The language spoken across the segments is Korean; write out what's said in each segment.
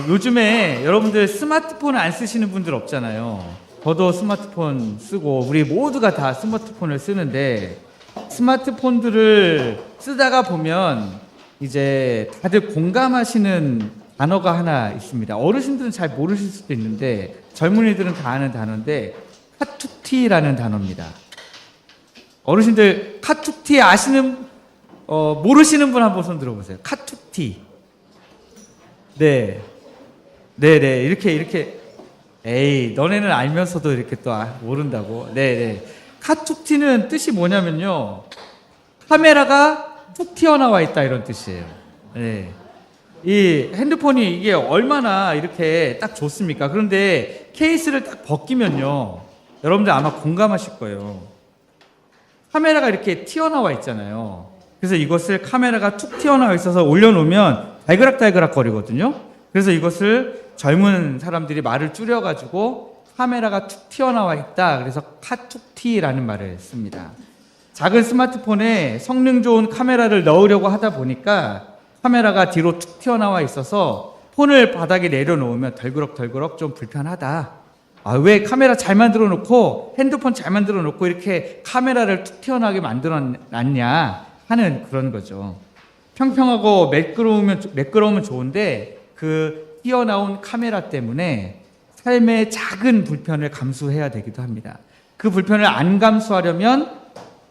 요즘에 여러분들 스마트폰 안 쓰시는 분들 없잖아요. 저도 스마트폰 쓰고 우리 모두가 다 스마트폰을 쓰는데, 스마트폰들을 쓰다가 보면 이제 다들 공감하시는 단어가 하나 있습니다. 어르신들은 잘 모르실 수도 있는데 젊은이들은 다 아는 단어인데, 카툭티라는 단어입니다. 어르신들 카툭티 모르시는 분 한번 손 들어보세요. 카툭티. 네. 네네. 이렇게. 에이, 너네는 알면서도 이렇게 또 모른다고. 네네. 카툭티는 뜻이 뭐냐면요, 카메라가 툭 튀어나와 있다, 이런 뜻이에요. 네. 이 핸드폰이 이게 얼마나 이렇게 딱 좋습니까? 그런데 케이스를 딱 벗기면요, 여러분들 아마 공감하실 거예요. 카메라가 이렇게 튀어나와 있잖아요. 그래서 이것을 카메라가 툭 튀어나와 있어서 올려놓으면 달그락달그락 거리거든요. 그래서 이것을 젊은 사람들이 말을 줄여가지고 카메라가 툭 튀어나와 있다, 그래서 카툭티라는 말을 씁니다. 작은 스마트폰에 성능 좋은 카메라를 넣으려고 하다 보니까 카메라가 뒤로 툭 튀어나와 있어서 폰을 바닥에 내려놓으면 덜그럭덜그럭 좀 불편하다. 왜 카메라 잘 만들어 놓고, 핸드폰 잘 만들어 놓고 이렇게 카메라를 툭 튀어나오게 만들어 놨냐 하는 그런 거죠. 평평하고 매끄러우면 좋은데, 그 튀어나온 카메라 때문에 삶의 작은 불편을 감수해야 되기도 합니다. 그 불편을 안 감수하려면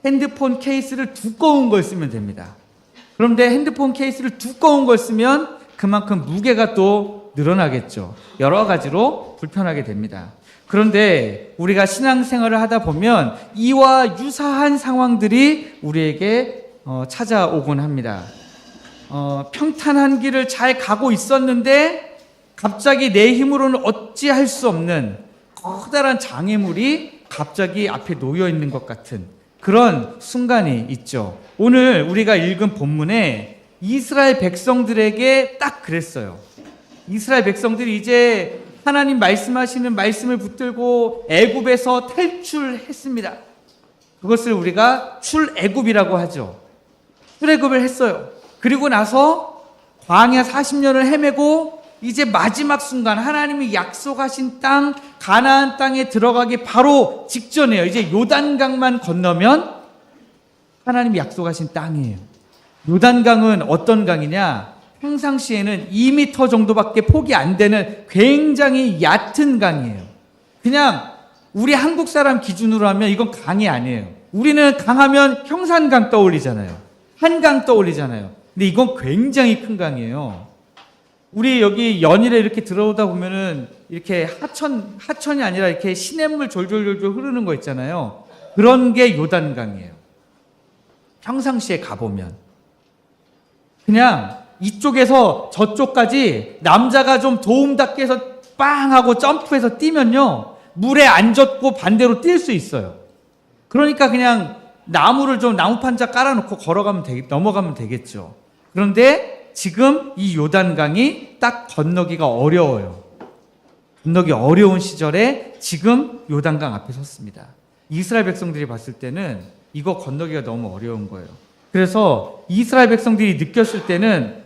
핸드폰 케이스를 두꺼운 걸 쓰면 됩니다. 그런데 핸드폰 케이스를 두꺼운 걸 쓰면 그만큼 무게가 또 늘어나겠죠. 여러 가지로 불편하게 됩니다. 그런데 우리가 신앙생활을 하다 보면 이와 유사한 상황들이 우리에게 찾아오곤 합니다. 평탄한 길을 잘 가고 있었는데 갑자기 내 힘으로는 어찌할 수 없는 커다란 장애물이 갑자기 앞에 놓여 있는 것 같은 그런 순간이 있죠. 오늘 우리가 읽은 본문에 이스라엘 백성들에게 딱 그랬어요. 이스라엘 백성들이 이제 하나님 말씀하시는 말씀을 붙들고 애굽에서 탈출했습니다. 그것을 우리가 출애굽이라고 하죠. 출애굽을 했어요. 그리고 나서 광야 40년을 헤매고 이제 마지막 순간 하나님이 약속하신 땅, 가나안 땅에 들어가기 바로 직전이에요. 이제 요단강만 건너면 하나님이 약속하신 땅이에요. 요단강은 어떤 강이냐? 평상시에는 2m 정도밖에 폭이 안 되는 굉장히 얕은 강이에요. 그냥 우리 한국 사람 기준으로 하면 이건 강이 아니에요. 우리는 강하면 형산강 떠올리잖아요. 한강 떠올리잖아요. 근데 이건 굉장히 큰 강이에요. 우리 여기 연일에 이렇게 들어오다 보면은 이렇게 하천이 아니라 이렇게 시냇물 졸졸졸졸 흐르는 거 있잖아요. 그런 게 요단강이에요. 평상시에 가보면. 그냥 이쪽에서 저쪽까지 남자가 좀 도움닫게 해서 빵 하고 점프해서 뛰면요, 물에 안 젖고 반대로 뛸 수 있어요. 그러니까 그냥 나무판자 깔아놓고 넘어가면 되겠죠. 그런데 지금 이 요단강이 딱 건너기가 어려워요. 건너기 어려운 시절에 지금 요단강 앞에 섰습니다. 이스라엘 백성들이 봤을 때는 이거 건너기가 너무 어려운 거예요. 그래서 이스라엘 백성들이 느꼈을 때는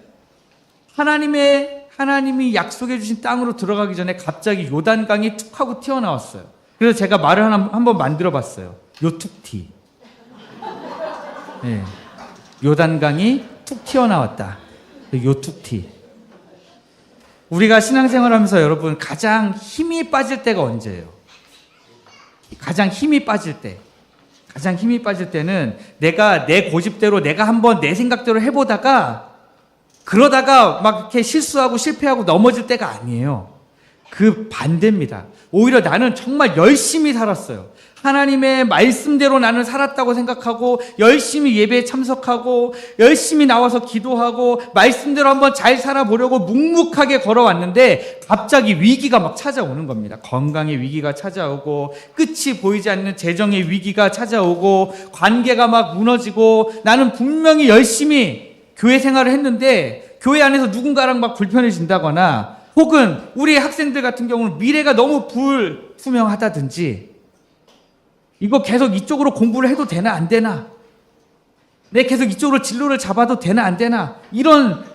하나님이 약속해 주신 땅으로 들어가기 전에 갑자기 요단강이 툭 하고 튀어나왔어요. 그래서 제가 말을 한번 만들어 봤어요. 요툭티. 네. 요단강이 툭 튀어나왔다. 요툭티. 우리가 신앙생활 하면서 여러분 가장 힘이 빠질 때가 언제예요? 가장 힘이 빠질 때는 내가 내 고집대로 내가 한번 내 생각대로 해보다가 그러다가 막 이렇게 실수하고 실패하고 넘어질 때가 아니에요. 그 반대입니다. 오히려 나는 정말 열심히 살았어요. 하나님의 말씀대로 나는 살았다고 생각하고 열심히 예배에 참석하고 열심히 나와서 기도하고 말씀대로 한번 잘 살아보려고 묵묵하게 걸어왔는데 갑자기 위기가 막 찾아오는 겁니다. 건강의 위기가 찾아오고 끝이 보이지 않는 재정의 위기가 찾아오고 관계가 막 무너지고 나는 분명히 열심히 교회 생활을 했는데 교회 안에서 누군가랑 막 불편해진다거나 혹은 우리 학생들 같은 경우는 미래가 너무 불투명하다든지 이거 계속 이쪽으로 공부를 해도 되나 안 되나? 내 계속 이쪽으로 진로를 잡아도 되나 안 되나? 이런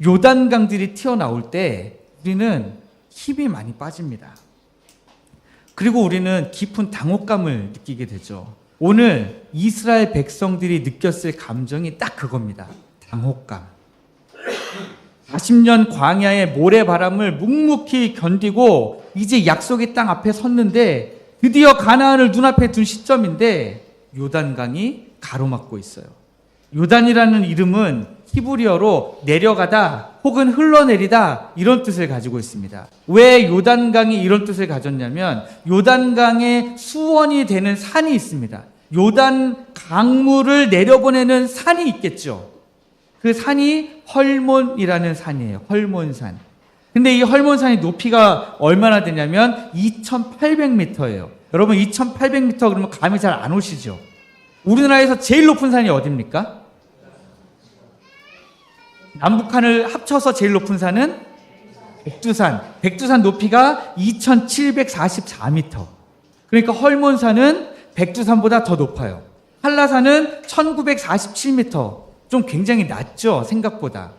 요단강들이 튀어나올 때 우리는 힘이 많이 빠집니다. 그리고 우리는 깊은 당혹감을 느끼게 되죠. 오늘 이스라엘 백성들이 느꼈을 감정이 딱 그겁니다. 당혹감. 40년 광야의 모래바람을 묵묵히 견디고 이제 약속의 땅 앞에 섰는데 드디어 가나안을 눈앞에 둔 시점인데 요단강이 가로막고 있어요. 요단이라는 이름은 히브리어로 내려가다 혹은 흘러내리다 이런 뜻을 가지고 있습니다. 왜 요단강이 이런 뜻을 가졌냐면 요단강의 수원이 되는 산이 있습니다. 요단 강물을 내려보내는 산이 있겠죠. 그 산이 헐몬이라는 산이에요. 헐몬산. 근데 이 헐몬산이 높이가 얼마나 되냐면 2,800m예요. 여러분 2,800m 그러면 감이 잘 안 오시죠? 우리나라에서 제일 높은 산이 어디입니까? 남북한을 합쳐서 제일 높은 산은 백두산. 백두산 높이가 2,744m. 그러니까 헐몬산은 백두산보다 더 높아요. 한라산은 1,947m. 좀 굉장히 낮죠, 생각보다.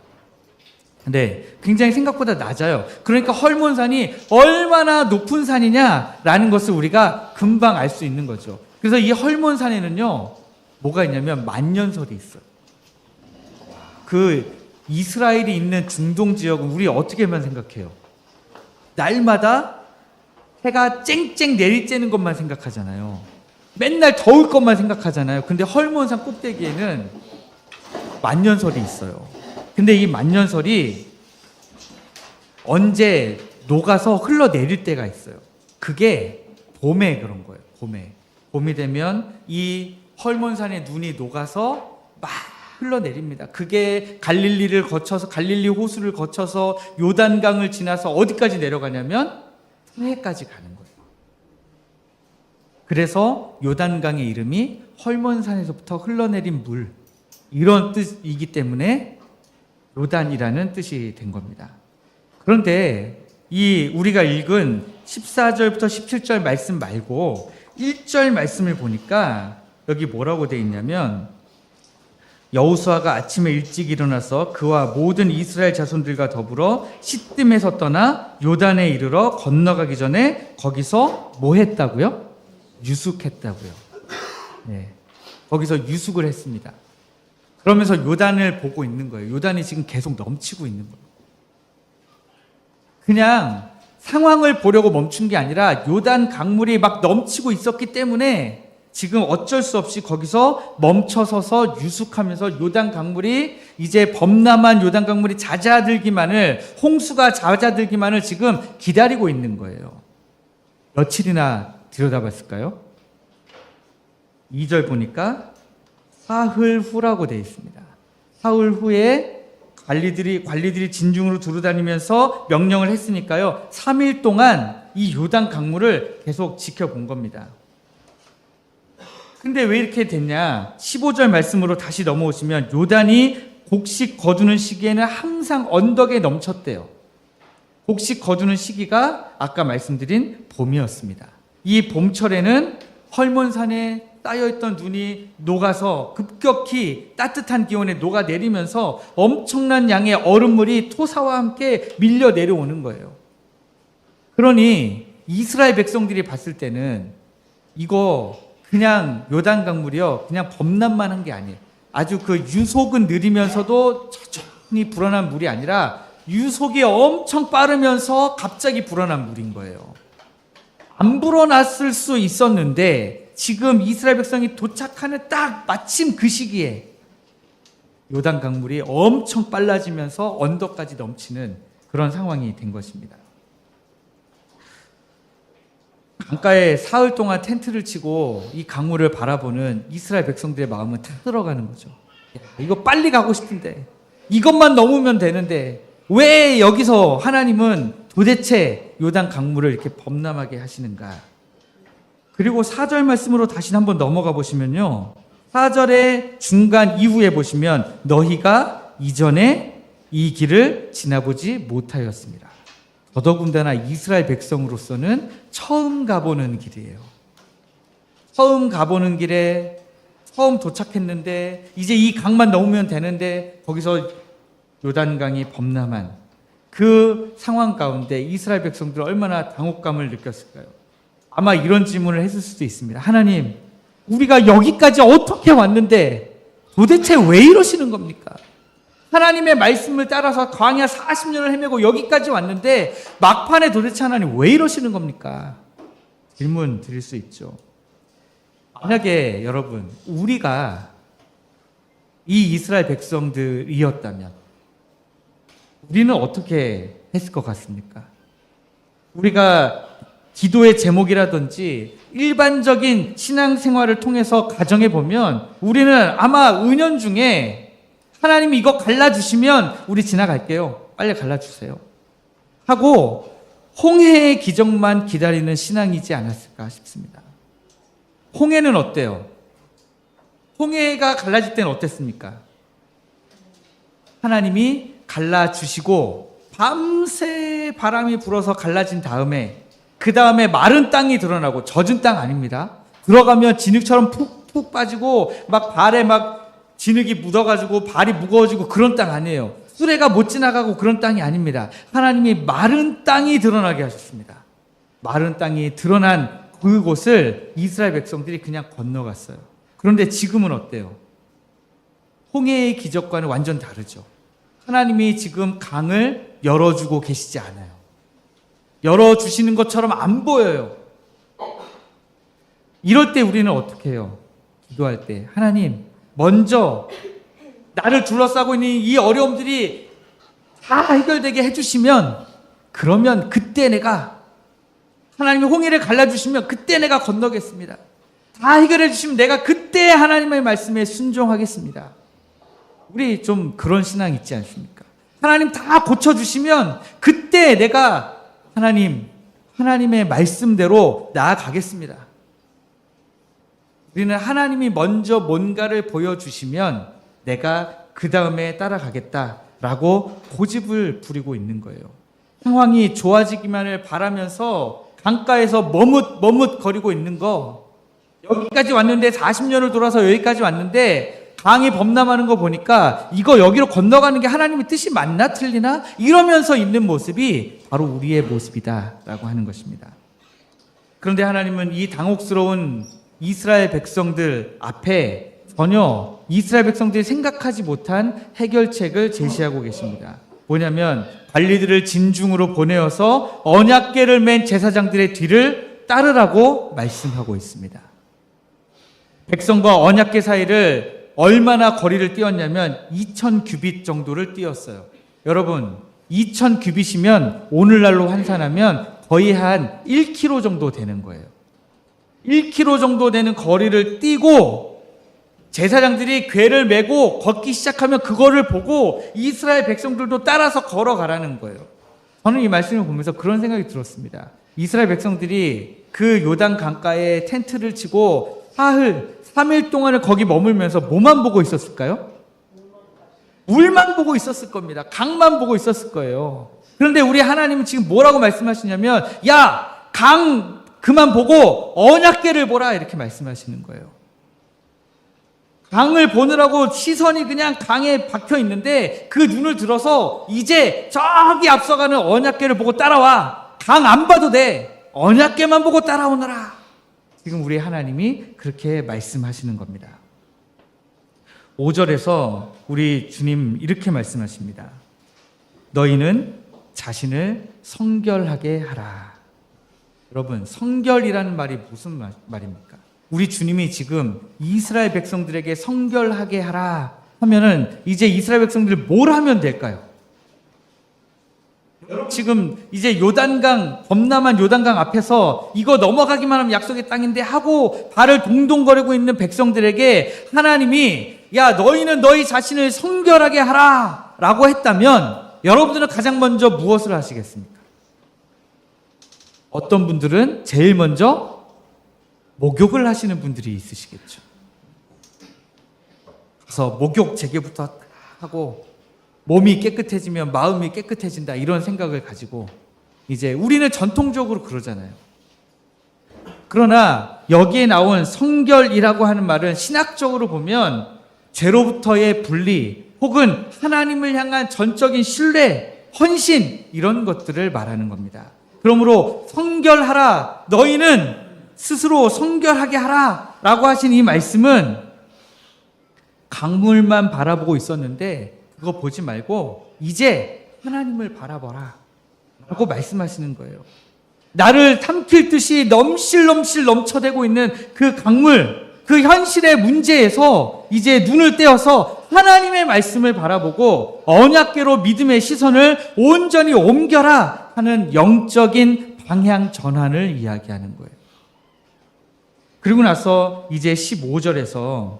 네, 굉장히 생각보다 낮아요. 그러니까 헐몬산이 얼마나 높은 산이냐라는 것을 우리가 금방 알 수 있는 거죠. 그래서 이 헐몬산에는요, 뭐가 있냐면 만년설이 있어요. 그 이스라엘이 있는 중동 지역은 우리 어떻게만 생각해요? 날마다 해가 쨍쨍 내리쬐는 것만 생각하잖아요. 맨날 더울 것만 생각하잖아요. 근데 헐몬산 꼭대기에는 만년설이 있어요. 근데 이 만년설이 언제 녹아서 흘러내릴 때가 있어요. 그게 봄에 그런 거예요. 봄이 되면 이 헐몬산의 눈이 녹아서 막 흘러내립니다. 그게 갈릴리를 거쳐서 갈릴리 호수를 거쳐서 요단강을 지나서 어디까지 내려가냐면 서해까지 가는 거예요. 그래서 요단강의 이름이 헐몬산에서부터 흘러내린 물 이런 뜻이기 때문에 요단이라는 뜻이 된 겁니다. 그런데 이 우리가 읽은 14절부터 17절 말씀 말고 1절 말씀을 보니까 여기 뭐라고 돼 있냐면 여호수아가 아침에 일찍 일어나서 그와 모든 이스라엘 자손들과 더불어 시뜸에서 떠나 요단에 이르러 건너가기 전에 거기서 뭐 했다고요? 유숙했다고요. 네, 거기서 유숙을 했습니다. 그러면서 요단을 보고 있는 거예요. 요단이 지금 계속 넘치고 있는 거예요. 그냥 상황을 보려고 멈춘 게 아니라 요단 강물이 막 넘치고 있었기 때문에 지금 어쩔 수 없이 거기서 멈춰서서 유숙하면서 요단 강물이 이제 범람한 요단 강물이 잦아들기만을 홍수가 잦아들기만을 지금 기다리고 있는 거예요. 며칠이나 들여다봤을까요? 2절 보니까 사흘 후라고 되어 있습니다. 사흘 후에 관리들이 진중으로 두루다니면서 명령을 했으니까요. 3일 동안 이 요단 강물을 계속 지켜본 겁니다. 근데 왜 이렇게 됐냐? 15절 말씀으로 다시 넘어오시면 요단이 곡식 거두는 시기에는 항상 언덕에 넘쳤대요. 곡식 거두는 시기가 아까 말씀드린 봄이었습니다. 이 봄철에는 헐몬산에 쌓여있던 눈이 녹아서 급격히 따뜻한 기온에 녹아내리면서 엄청난 양의 얼음물이 토사와 함께 밀려 내려오는 거예요. 그러니 이스라엘 백성들이 봤을 때는 이거 그냥 요단 강물이요, 그냥 범람만 한 게 아니에요. 아주 그 유속은 느리면서도 천천히 불어난 물이 아니라 유속이 엄청 빠르면서 갑자기 불어난 물인 거예요. 안 불어났을 수 있었는데 지금 이스라엘 백성이 도착하는 딱 마침 그 시기에 요단 강물이 엄청 빨라지면서 언덕까지 넘치는 그런 상황이 된 것입니다. 강가에 사흘 동안 텐트를 치고 이 강물을 바라보는 이스라엘 백성들의 마음은 탁 들어가는 거죠. 야, 이거 빨리 가고 싶은데 이것만 넘으면 되는데 왜 여기서 하나님은 도대체 요단 강물을 이렇게 범람하게 하시는가? 그리고 4절 말씀으로 다시 한번 넘어가 보시면요. 4절의 중간 이후에 보시면 너희가 이전에 이 길을 지나보지 못하였습니다. 더더군다나 이스라엘 백성으로서는 처음 가보는 길이에요. 처음 가보는 길에 처음 도착했는데 이제 이 강만 넘으면 되는데 거기서 요단강이 범람한 그 상황 가운데 이스라엘 백성들은 얼마나 당혹감을 느꼈을까요? 아마 이런 질문을 했을 수도 있습니다. 하나님, 우리가 여기까지 어떻게 왔는데 도대체 왜 이러시는 겁니까? 하나님의 말씀을 따라서 광야 40년을 헤매고 여기까지 왔는데 막판에 도대체 하나님 왜 이러시는 겁니까? 질문 드릴 수 있죠. 만약에 여러분, 우리가 이 이스라엘 백성들이었다면 우리는 어떻게 했을 것 같습니까? 우리가 기도의 제목이라든지 일반적인 신앙생활을 통해서 가정해 보면 우리는 아마 은연중에 하나님이 이거 갈라주시면 우리 지나갈게요. 빨리 갈라주세요. 하고 홍해의 기적만 기다리는 신앙이지 않았을까 싶습니다. 홍해는 어때요? 홍해가 갈라질 때는 어땠습니까? 하나님이 갈라주시고 밤새 바람이 불어서 갈라진 다음에 그 다음에 마른 땅이 드러나고 젖은 땅 아닙니다. 들어가면 진흙처럼 푹푹 빠지고 막 발에 막 진흙이 묻어가지고 발이 무거워지고 그런 땅 아니에요. 수레가 못 지나가고 그런 땅이 아닙니다. 하나님이 마른 땅이 드러나게 하셨습니다. 마른 땅이 드러난 그곳을 이스라엘 백성들이 그냥 건너갔어요. 그런데 지금은 어때요? 홍해의 기적과는 완전 다르죠. 하나님이 지금 강을 열어주고 계시지 않아요. 열어주시는 것처럼 안 보여요. 이럴 때 우리는 어떻게 해요? 기도할 때 하나님, 먼저 나를 둘러싸고 있는 이 어려움들이 다 해결되게 해주시면, 그러면 그때 내가, 하나님이 홍해를 갈라주시면 그때 내가 건너겠습니다. 다 해결해 주시면 내가 그때 하나님의 말씀에 순종하겠습니다. 우리 좀 그런 신앙 있지 않습니까? 하나님 다 고쳐주시면 그때 내가 하나님의 말씀대로 나아가겠습니다. 우리는 하나님이 먼저 뭔가를 보여주시면 내가 그 다음에 따라가겠다라고 고집을 부리고 있는 거예요. 상황이 좋아지기만을 바라면서 강가에서 머뭇거리고 있는 거, 여기까지 왔는데 40년을 돌아서 여기까지 왔는데 강이 범람하는 거 보니까 이거 여기로 건너가는 게 하나님의 뜻이 맞나 틀리나? 이러면서 있는 모습이 바로 우리의 모습이다라고 하는 것입니다. 그런데 하나님은 이 당혹스러운 이스라엘 백성들 앞에 전혀 이스라엘 백성들이 생각하지 못한 해결책을 제시하고 계십니다. 뭐냐면 관리들을 진중으로 보내어서 언약궤를 맨 제사장들의 뒤를 따르라고 말씀하고 있습니다. 백성과 언약궤 사이를 얼마나 거리를 뛰었냐면 2000규빗 정도를 뛰었어요. 여러분, 2000규빗이면 오늘날로 환산하면 거의 한 1km 정도 되는 거예요. 1km 정도 되는 거리를 뛰고 제사장들이 궤를 메고 걷기 시작하면 그거를 보고 이스라엘 백성들도 따라서 걸어가라는 거예요. 저는 이 말씀을 보면서 그런 생각이 들었습니다. 이스라엘 백성들이 그 요단 강가에 텐트를 치고 사흘, 3일 동안을 거기 머물면서 뭐만 보고 있었을까요? 물만 보고 있었을 겁니다. 강만 보고 있었을 거예요. 그런데 우리 하나님은 지금 뭐라고 말씀하시냐면, 야, 강 그만 보고 언약궤를 보라, 이렇게 말씀하시는 거예요. 강을 보느라고 시선이 그냥 강에 박혀 있는데 그 눈을 들어서 이제 저기 앞서가는 언약궤를 보고 따라와. 강 안 봐도 돼. 언약궤만 보고 따라오너라. 지금 우리 하나님이 그렇게 말씀하시는 겁니다. 5절에서 우리 주님 이렇게 말씀하십니다. 너희는 자신을 성결하게 하라. 여러분, 성결이라는 말이 무슨 말입니까? 우리 주님이 지금 이스라엘 백성들에게 성결하게 하라 하면은 이제 이스라엘 백성들이 뭘 하면 될까요? 지금 이제 요단강, 범람한 요단강 앞에서 이거 넘어가기만 하면 약속의 땅인데 하고 발을 동동거리고 있는 백성들에게 하나님이, 야, 너희는 너희 자신을 성결하게 하라 라고 했다면 여러분들은 가장 먼저 무엇을 하시겠습니까? 어떤 분들은 제일 먼저 목욕을 하시는 분들이 있으시겠죠. 그래서 목욕 재개부터 하고 몸이 깨끗해지면 마음이 깨끗해진다, 이런 생각을 가지고 이제 우리는 전통적으로 그러잖아요. 그러나 여기에 나온 성결이라고 하는 말은 신학적으로 보면 죄로부터의 분리 혹은 하나님을 향한 전적인 신뢰, 헌신 이런 것들을 말하는 겁니다. 그러므로 성결하라, 너희는 스스로 성결하게 하라 라고 하신 이 말씀은 강물만 바라보고 있었는데 그거 보지 말고 이제 하나님을 바라보라 라고 말씀하시는 거예요. 나를 삼킬 듯이 넘실넘실 넘쳐대고 있는 그 강물, 그 현실의 문제에서 이제 눈을 떼어서 하나님의 말씀을 바라보고 언약궤로 믿음의 시선을 온전히 옮겨라 하는 영적인 방향 전환을 이야기하는 거예요. 그리고 나서 이제 15절에서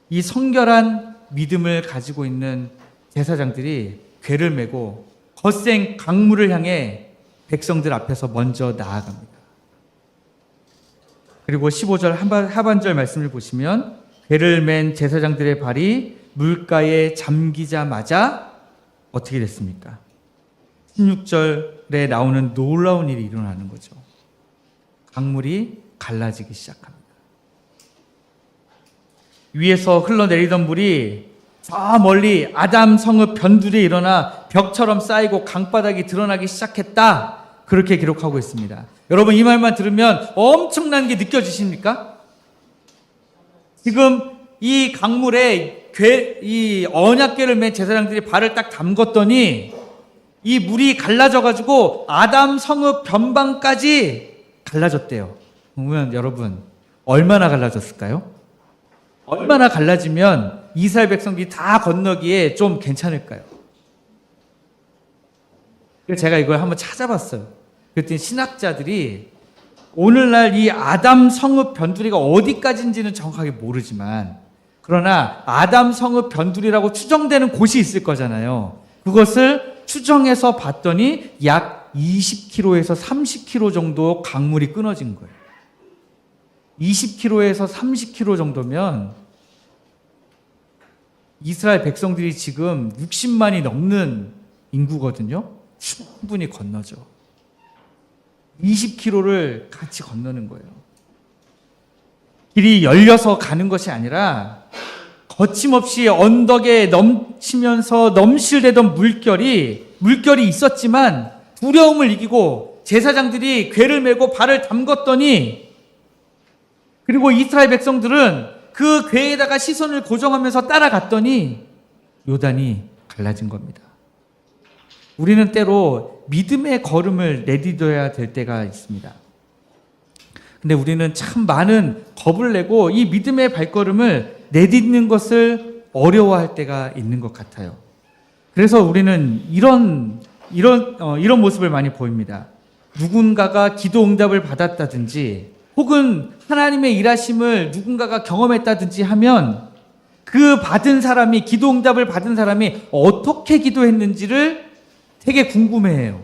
이 성결한 믿음을 가지고 있는 제사장들이 궤를 메고 거센 강물을 향해 백성들 앞에서 먼저 나아갑니다. 그리고 15절 하반절 말씀을 보시면 궤를 맨 제사장들의 발이 물가에 잠기자마자 어떻게 됐습니까? 16절에 나오는 놀라운 일이 일어나는 거죠. 강물이 갈라지기 시작합니다. 위에서 흘러내리던 물이 저 멀리 아담 성읍 변두리에 일어나 벽처럼 쌓이고 강바닥이 드러나기 시작했다. 그렇게 기록하고 있습니다. 여러분 이 말만 들으면 엄청난 게 느껴지십니까? 지금 이 강물에 이 언약궤를 맨 제사장들이 발을 딱 담궜더니 이 물이 갈라져가지고 아담 성읍 변방까지 갈라졌대요. 그러면 여러분 얼마나 갈라졌을까요? 얼마나 갈라지면 이스라엘 백성들이 다 건너기에 좀 괜찮을까요? 그래서 제가 이걸 한번 찾아봤어요. 그랬더니 신학자들이 오늘날 이 아담 성읍 변두리가 어디까지인지는 정확하게 모르지만 그러나 아담 성읍 변두리라고 추정되는 곳이 있을 거잖아요. 그것을 추정해서 봤더니 약 20km에서 30km 정도 강물이 끊어진 거예요. 20km에서 30km 정도면 이스라엘 백성들이 지금 60만이 넘는 인구거든요. 충분히 건너죠. 20km를 같이 건너는 거예요. 길이 열려서 가는 것이 아니라 거침없이 언덕에 넘치면서 넘실대던 물결이 있었지만 두려움을 이기고 제사장들이 궤를 메고 발을 담궜더니 그리고 이스라엘 백성들은 그 궤에다가 시선을 고정하면서 따라갔더니 요단이 갈라진 겁니다. 우리는 때로 믿음의 걸음을 내디뎌야 될 때가 있습니다. 근데 우리는 참 많은 겁을 내고 이 믿음의 발걸음을 내딛는 것을 어려워할 때가 있는 것 같아요. 그래서 우리는 이런 모습을 많이 보입니다. 누군가가 기도 응답을 받았다든지 혹은 하나님의 일하심을 누군가가 경험했다든지 하면 그 받은 사람이 기도 응답을 받은 사람이 어떻게 기도했는지를 되게 궁금해해요.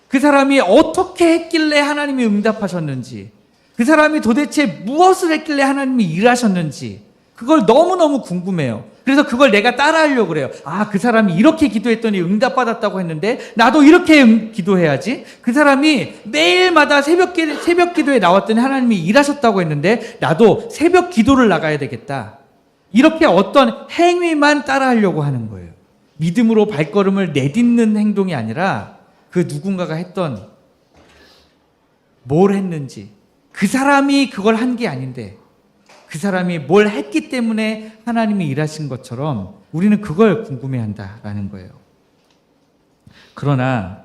그 사람이 어떻게 했길래 하나님이 응답하셨는지, 그 사람이 도대체 무엇을 했길래 하나님이 일하셨는지 그걸 너무너무 궁금해요. 그래서 그걸 내가 따라하려고 그래요. 아, 그 사람이 이렇게 기도했더니 응답받았다고 했는데 나도 이렇게 기도해야지. 그 사람이 매일마다 새벽 기도에 나왔더니 하나님이 일하셨다고 했는데 나도 새벽 기도를 나가야 되겠다. 이렇게 어떤 행위만 따라하려고 하는 거예요. 믿음으로 발걸음을 내딛는 행동이 아니라 그 누군가가 했던 뭘 했는지, 그 사람이 그걸 한 게 아닌데 그 사람이 뭘 했기 때문에 하나님이 일하신 것처럼 우리는 그걸 궁금해한다라는 거예요. 그러나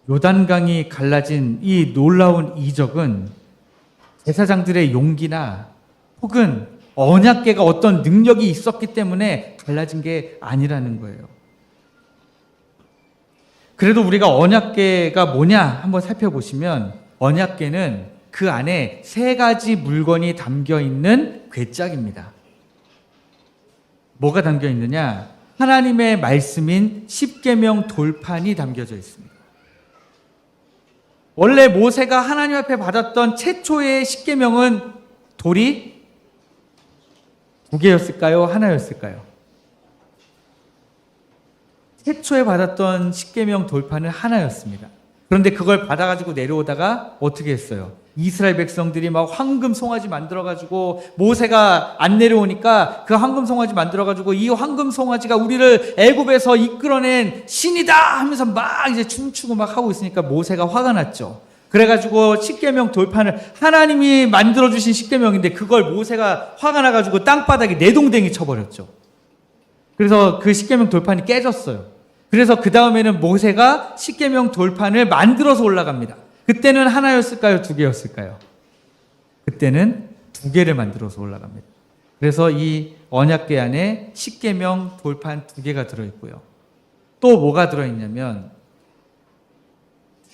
요단강이 갈라진 이 놀라운 이적은 제사장들의 용기나 혹은 언약궤가 어떤 능력이 있었기 때문에 갈라진 게 아니라는 거예요. 그래도 우리가 언약궤가 뭐냐 한번 살펴보시면 언약궤는 그 안에 3가지 물건이 담겨 있는 궤짝입니다. 뭐가 담겨 있느냐? 하나님의 말씀인 십계명 돌판이 담겨져 있습니다. 원래 모세가 하나님 앞에 받았던 최초의 십계명은 돌이 2개였을까요? 하나였을까요? 최초에 받았던 십계명 돌판은 하나였습니다. 그런데 그걸 받아가지고 내려오다가 어떻게 했어요? 이스라엘 백성들이 막 황금 송아지 만들어가지고 모세가 안 내려오니까 그 황금 송아지 만들어가지고 이 황금 송아지가 우리를 애굽에서 이끌어낸 신이다 하면서 막 이제 춤추고 막 하고 있으니까 모세가 화가 났죠. 그래가지고 십계명 돌판을 하나님이 만들어주신 십계명인데 그걸 모세가 화가 나가지고 땅바닥에 내동댕이 쳐버렸죠. 그래서 그 십계명 돌판이 깨졌어요. 그래서 그 다음에는 모세가 십계명 돌판을 만들어서 올라갑니다. 그때는 하나였을까요? 두 개였을까요? 그때는 두 개를 만들어서 올라갑니다. 그래서 이 언약궤 안에 십계명 돌판 두 개가 들어있고요. 또 뭐가 들어있냐면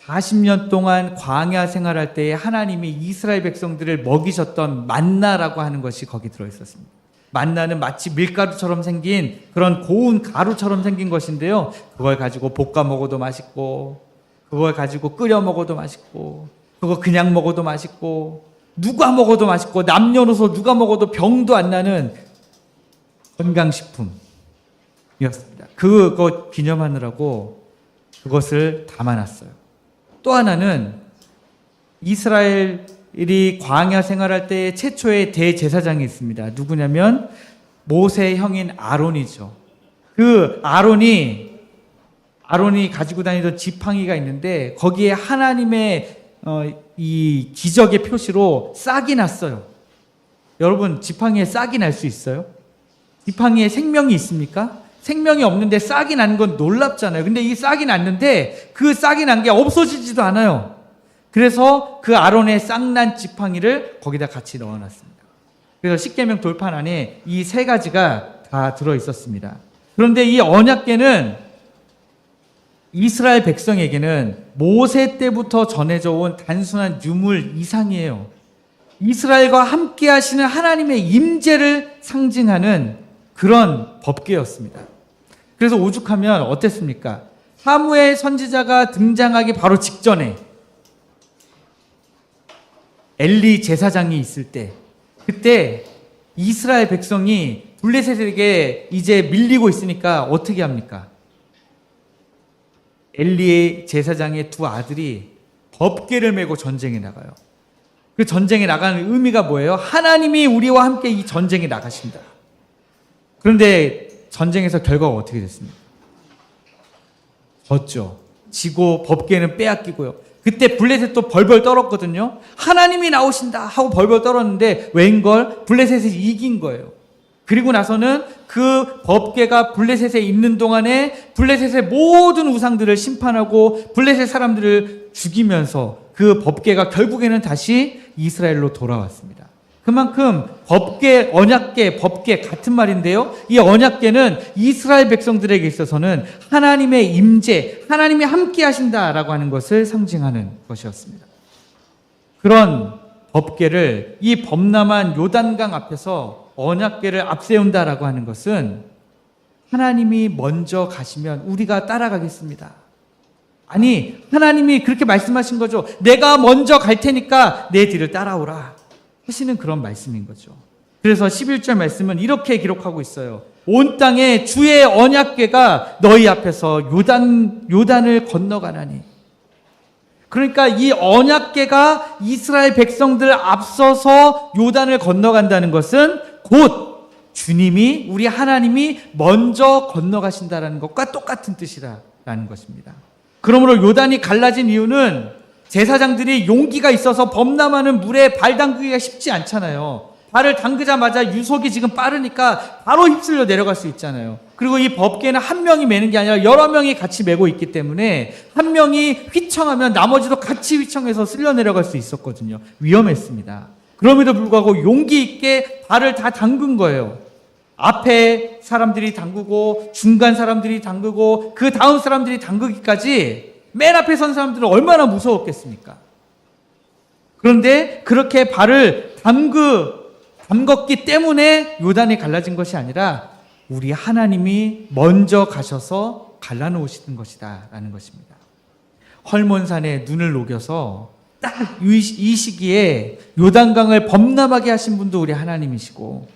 40년 동안 광야 생활할 때에 하나님이 이스라엘 백성들을 먹이셨던 만나라고 하는 것이 거기 들어있었습니다. 만나는 마치 밀가루처럼 생긴 그런 고운 가루처럼 생긴 것인데요. 그걸 가지고 볶아 먹어도 맛있고 그걸 가지고 끓여 먹어도 맛있고 그거 그냥 먹어도 맛있고 누가 먹어도 맛있고 남녀노소 누가 먹어도 병도 안 나는 건강식품이었습니다. 그거 기념하느라고 그것을 담아놨어요. 또 하나는 이스라엘이 광야 생활할 때 최초의 대제사장이 있습니다. 누구냐면 모세의 형인 아론이죠. 그 아론이 가지고 다니던 지팡이가 있는데 거기에 하나님의 이 기적의 표시로 싹이 났어요. 여러분 지팡이에 싹이 날 수 있어요? 지팡이에 생명이 있습니까? 생명이 없는데 싹이 난 건 놀랍잖아요. 근데 이 싹이 났는데 그 싹이 난 게 없어지지도 않아요. 그래서 그 아론의 싹난 지팡이를 거기다 같이 넣어놨습니다. 그래서 십계명 돌판 안에 이 세 가지가 다 들어있었습니다. 그런데 이 언약궤는 이스라엘 백성에게는 모세 때부터 전해져 온 단순한 유물 이상이에요. 이스라엘과 함께 하시는 하나님의 임재를 상징하는 그런 법궤였습니다. 그래서 오죽하면 어땠습니까? 사무엘 선지자가 등장하기 바로 직전에 엘리 제사장이 있을 때 그때 이스라엘 백성이 블레셋에게 이제 밀리고 있으니까 어떻게 합니까? 엘리의 제사장의 두 아들이 법궤를 메고 전쟁에 나가요. 그 전쟁에 나가는 의미가 뭐예요? 하나님이 우리와 함께 이 전쟁에 나가신다. 그런데 전쟁에서 결과가 어떻게 됐습니까? 졌죠. 지고 법궤는 빼앗기고요. 그때 블레셋도 벌벌 떨었거든요. 하나님이 나오신다 하고 벌벌 떨었는데 웬걸? 블레셋이 이긴 거예요. 그리고 나서는 그 법궤가 블레셋에 있는 동안에 블레셋의 모든 우상들을 심판하고 블레셋 사람들을 죽이면서 그 법궤가 결국에는 다시 이스라엘로 돌아왔습니다. 그만큼 법궤, 언약궤, 법궤 같은 말인데요. 이 언약궤는 이스라엘 백성들에게 있어서는 하나님의 임재, 하나님이 함께 하신다라고 하는 것을 상징하는 것이었습니다. 그런 법궤를 이 범람한 요단강 앞에서 언약궤를 앞세운다라고 하는 것은 하나님이 먼저 가시면 우리가 따라가겠습니다. 아니, 하나님이 그렇게 말씀하신 거죠. 내가 먼저 갈 테니까 내 뒤를 따라오라 하시는 그런 말씀인 거죠. 그래서 11절 말씀은 이렇게 기록하고 있어요. 온 땅에 주의 언약궤가 너희 앞에서 요단을 건너가나니. 그러니까 이 언약궤가 이스라엘 백성들 앞서서 요단을 건너간다는 것은 곧 주님이, 우리 하나님이 먼저 건너가신다는 것과 똑같은 뜻이라는 것입니다. 그러므로 요단이 갈라진 이유는 제사장들이 용기가 있어서 범람하는 물에 발 담그기가 쉽지 않잖아요. 발을 담그자마자 유속이 지금 빠르니까 바로 휩쓸려 내려갈 수 있잖아요. 그리고 이 법궤는 한 명이 매는 게 아니라 여러 명이 같이 메고 있기 때문에 한 명이 휘청하면 나머지도 같이 휘청해서 쓸려 내려갈 수 있었거든요. 위험했습니다. 그럼에도 불구하고 용기 있게 발을 다 담근 거예요. 앞에 사람들이 담그고 중간 사람들이 담그고 그 다음 사람들이 담그기까지 맨 앞에 선 사람들은 얼마나 무서웠겠습니까? 그런데 그렇게 발을 담궜기 때문에 요단이 갈라진 것이 아니라 우리 하나님이 먼저 가셔서 갈라놓으시는 것이다 라는 것입니다. 헐몬산에 눈을 녹여서 딱 이 시기에 요단강을 범람하게 하신 분도 우리 하나님이시고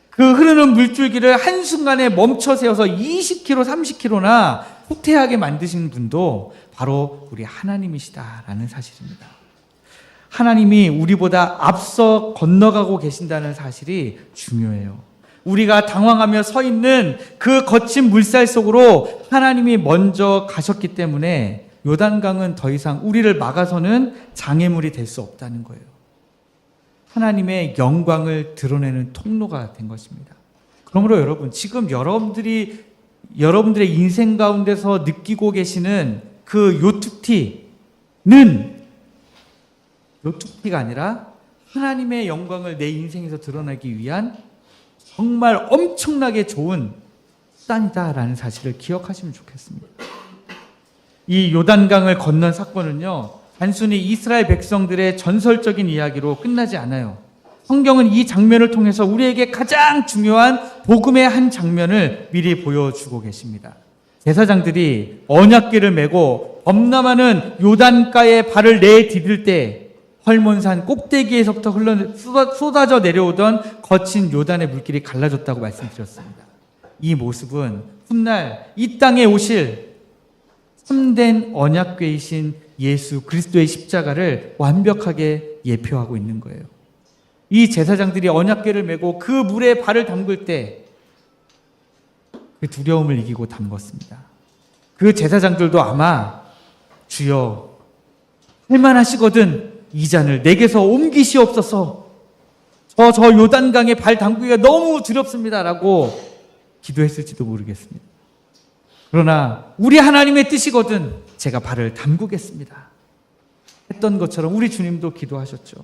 그 흐르는 물줄기를 한순간에 멈춰 세워서 20km, 30km나 후퇴하게 만드신 분도 바로 우리 하나님이시다라는 사실입니다. 하나님이 우리보다 앞서 건너가고 계신다는 사실이 중요해요. 우리가 당황하며 서 있는 그 거친 물살 속으로 하나님이 먼저 가셨기 때문에 요단강은 더 이상 우리를 막아서는 장애물이 될 수 없다는 거예요. 하나님의 영광을 드러내는 통로가 된 것입니다. 그러므로 여러분, 지금 여러분들의 인생 가운데서 느끼고 계시는 그 요툭티가 아니라 하나님의 영광을 내 인생에서 드러내기 위한 정말 엄청나게 좋은 수단이다라는 사실을 기억하시면 좋겠습니다. 이 요단강을 건넌 사건은요, 단순히 이스라엘 백성들의 전설적인 이야기로 끝나지 않아요. 성경은 이 장면을 통해서 우리에게 가장 중요한 복음의 한 장면을 미리 보여주고 계십니다. 제사장들이 언약궤를 메고 범람하는 요단가에 발을 내디딜 때 헐몬산 꼭대기에서부터 쏟아져 내려오던 거친 요단의 물길이 갈라졌다고 말씀드렸습니다. 이 모습은 훗날 이 땅에 오실 참된 언약궤이신 예수 그리스도의 십자가를 완벽하게 예표하고 있는 거예요. 이 제사장들이 언약궤를 메고 그 물에 발을 담글 때 그 두려움을 이기고 담궜습니다. 그 제사장들도 아마 주여 할만하시거든 이 잔을 내게서 옮기시옵소서, 저 요단강에 발 담그기가 너무 두렵습니다 라고 기도했을지도 모르겠습니다. 그러나 우리 하나님의 뜻이거든 제가 발을 담그겠습니다 했던 것처럼 우리 주님도 기도하셨죠.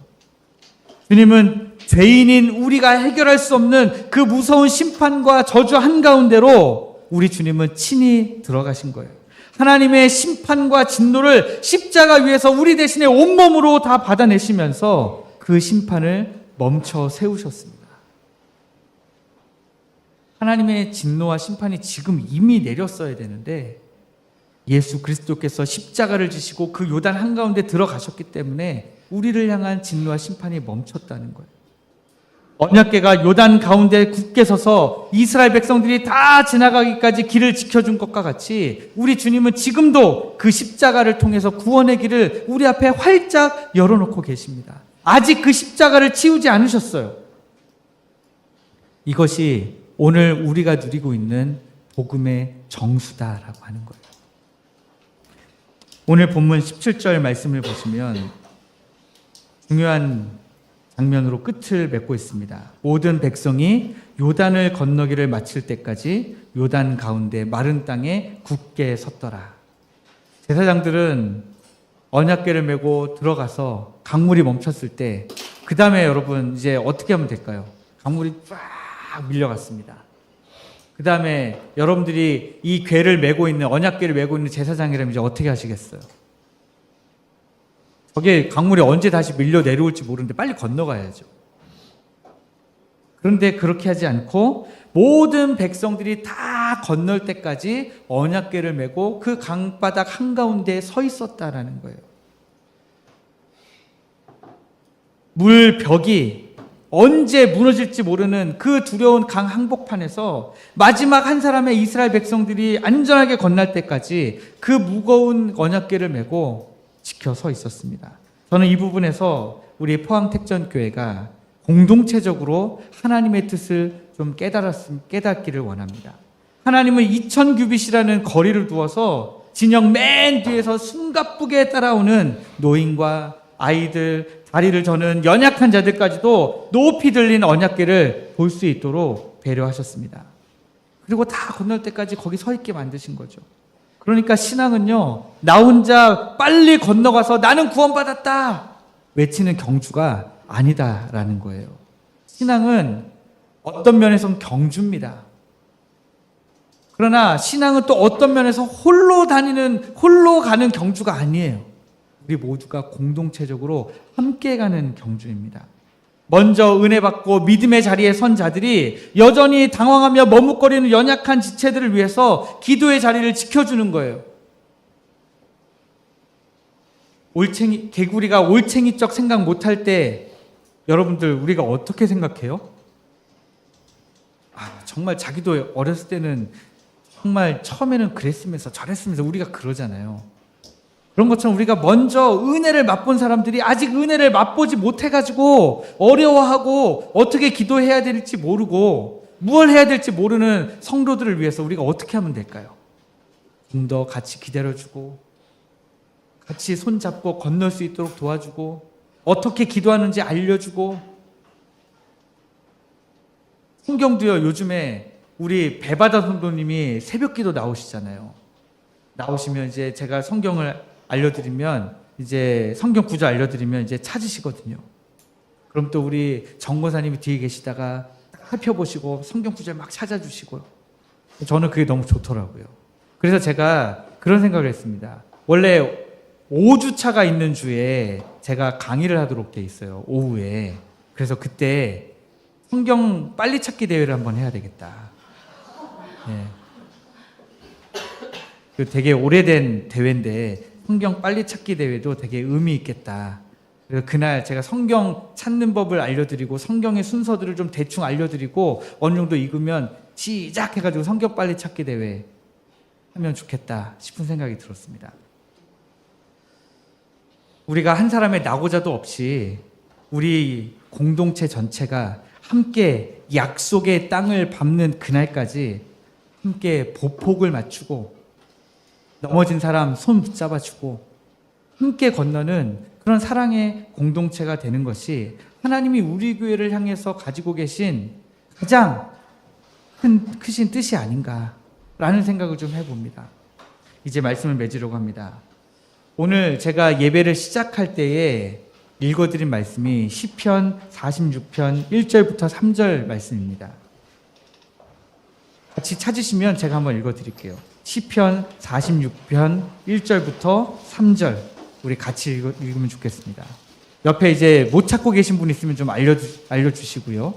주님은 죄인인 우리가 해결할 수 없는 그 무서운 심판과 저주 한가운데로 우리 주님은 친히 들어가신 거예요. 하나님의 심판과 진노를 십자가 위에서 우리 대신에 온몸으로 다 받아내시면서 그 심판을 멈춰 세우셨습니다. 하나님의 진노와 심판이 지금 이미 내렸어야 되는데 예수 그리스도께서 십자가를 지시고 그 요단 한가운데 들어가셨기 때문에 우리를 향한 진노와 심판이 멈췄다는 거예요. 언약궤가 요단 가운데 굳게 서서 이스라엘 백성들이 다 지나가기까지 길을 지켜준 것과 같이 우리 주님은 지금도 그 십자가를 통해서 구원의 길을 우리 앞에 활짝 열어놓고 계십니다. 아직 그 십자가를 치우지 않으셨어요. 이것이 오늘 우리가 누리고 있는 복음의 정수다라고 하는 거예요. 오늘 본문 17절 말씀을 보시면 중요한 장면으로 끝을 맺고 있습니다. 모든 백성이 요단을 건너기를 마칠 때까지 요단 가운데 마른 땅에 굳게 섰더라. 제사장들은 언약궤를 메고 들어가서 강물이 멈췄을 때 그 다음에 여러분 이제 어떻게 하면 될까요? 강물이 쫙 밀려갔습니다. 그 다음에 여러분들이 이 궤를 메고 있는 언약궤를 메고 있는 제사장이라면 이제 어떻게 하시겠어요? 저게 강물이 언제 다시 밀려 내려올지 모르는데 빨리 건너가야죠. 그런데 그렇게 하지 않고 모든 백성들이 다 건널 때까지 언약궤를 메고 그 강바닥 한가운데에 서 있었다라는 거예요. 물벽이 언제 무너질지 모르는 그 두려운 강 한복판에서 마지막 한 사람의 이스라엘 백성들이 안전하게 건널 때까지 그 무거운 언약궤를 메고 지켜 서 있었습니다. 저는 이 부분에서 우리 포항택전교회가 공동체적으로 하나님의 뜻을 좀 깨닫기를 원합니다. 하나님은 2000규빗이라는 거리를 두어서 진영 맨 뒤에서 숨가쁘게 따라오는 노인과 아이들, 다리를 저는 연약한 자들까지도 높이 들린 언약궤를 볼 수 있도록 배려하셨습니다. 그리고 다 건널 때까지 거기 서 있게 만드신 거죠. 그러니까 신앙은요, 나 혼자 빨리 건너가서 나는 구원받았다 외치는 경주가 아니다라는 거예요. 신앙은 어떤 면에서는 경주입니다. 그러나 신앙은 또 어떤 면에서 홀로 가는 경주가 아니에요. 우리 모두가 공동체적으로 함께 가는 경주입니다. 먼저 은혜 받고 믿음의 자리에 선 자들이 여전히 당황하며 머뭇거리는 연약한 지체들을 위해서 기도의 자리를 지켜주는 거예요. 개구리가 올챙이적 생각 못할 때 여러분들 우리가 어떻게 생각해요? 정말 자기도 어렸을 때는 정말 처음에는 그랬으면서 저랬으면서 우리가 그러잖아요. 그런 것처럼 우리가 먼저 은혜를 맛본 사람들이 아직 은혜를 맛보지 못해가지고 어려워하고 어떻게 기도해야 될지 모르고 무엇을 해야 될지 모르는 성도들을 위해서 우리가 어떻게 하면 될까요? 좀 더 같이 기다려주고 같이 손잡고 건널 수 있도록 도와주고 어떻게 기도하는지 알려주고. 성경도요, 요즘에 우리 배바다 성도님이 새벽기도 나오시잖아요. 나오시면 이제 제가 성경을 알려드리면 이제 성경 구절 알려드리면 이제 찾으시거든요. 그럼 또 우리 정거사님이 뒤에 계시다가 살펴보시고 성경 구절 막 찾아주시고요. 저는 그게 너무 좋더라고요. 그래서 제가 그런 생각을 했습니다. 원래 5주차가 있는 주에 제가 강의를 하도록 돼 있어요. 오후에. 그래서 그때 성경 빨리 찾기 대회를 한번 해야 되겠다. 네. 그 되게 오래된 대회인데 성경 빨리 찾기 대회도 되게 의미 있겠다. 그래서 그날 제가 성경 찾는 법을 알려드리고 성경의 순서들을 좀 대충 알려드리고 어느 정도 익으면 시작해가지고 성경 빨리 찾기 대회 하면 좋겠다 싶은 생각이 들었습니다. 우리가 한 사람의 낙오자도 없이 우리 공동체 전체가 함께 약속의 땅을 밟는 그날까지 함께 보폭을 맞추고 넘어진 사람 손 붙잡아주고 함께 건너는 그런 사랑의 공동체가 되는 것이 하나님이 우리 교회를 향해서 가지고 계신 가장 크신 뜻이 아닌가라는 생각을 좀 해봅니다. 이제 말씀을 맺으려고 합니다. 오늘 제가 예배를 시작할 때에 읽어드린 말씀이 시편 46편 1절부터 3절 말씀입니다. 같이 찾으시면 제가 한번 읽어드릴게요. 시편 46편 1절부터 3절 우리 같이 읽으면 좋겠습니다. 옆에 이제 못 찾고 계신 분 있으면 좀 알려주시고요.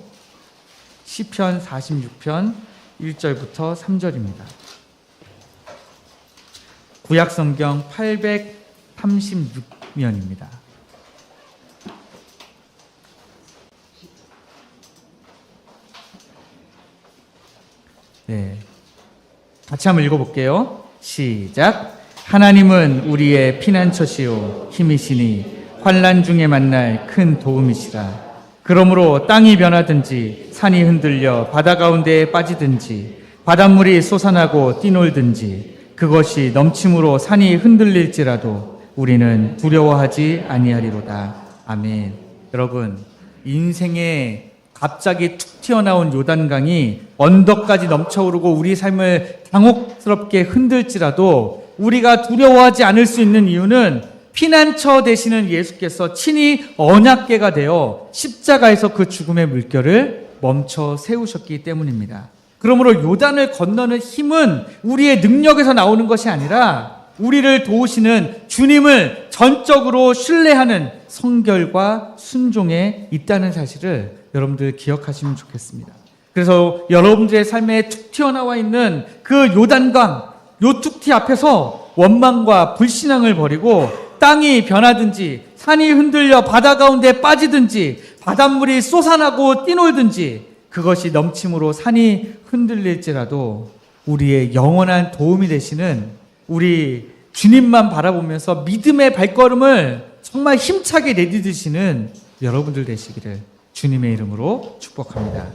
시편 46편 1절부터 3절입니다. 구약성경 836면입니다. 네, 같이 한번 읽어볼게요. 시작. 하나님은 우리의 피난처시요 힘이시니 환난 중에 만날 큰 도움이시라. 그러므로 땅이 변하든지 산이 흔들려 바다 가운데에 빠지든지 바닷물이 솟아나고 뛰놀든지 그것이 넘침으로 산이 흔들릴지라도 우리는 두려워하지 아니하리로다. 아멘. 여러분, 인생에 갑자기 툭 튀어나온 요단강이 언덕까지 넘쳐오르고 우리 삶을 당혹스럽게 흔들지라도 우리가 두려워하지 않을 수 있는 이유는 피난처 되시는 예수께서 친히 언약궤가 되어 십자가에서 그 죽음의 물결을 멈춰 세우셨기 때문입니다. 그러므로 요단을 건너는 힘은 우리의 능력에서 나오는 것이 아니라 우리를 도우시는 주님을 전적으로 신뢰하는 성결과 순종에 있다는 사실을 여러분들 기억하시면 좋겠습니다. 그래서 여러분들의 삶에 툭 튀어나와 있는 그 요단강, 요 툭튀 앞에서 원망과 불신앙을 버리고 땅이 변하든지 산이 흔들려 바다 가운데 빠지든지 바닷물이 솟아나고 뛰놀든지 그것이 넘침으로 산이 흔들릴지라도 우리의 영원한 도움이 되시는 우리 주님만 바라보면서 믿음의 발걸음을 정말 힘차게 내디디시는 여러분들 되시기를 주님의 이름으로 축복합니다.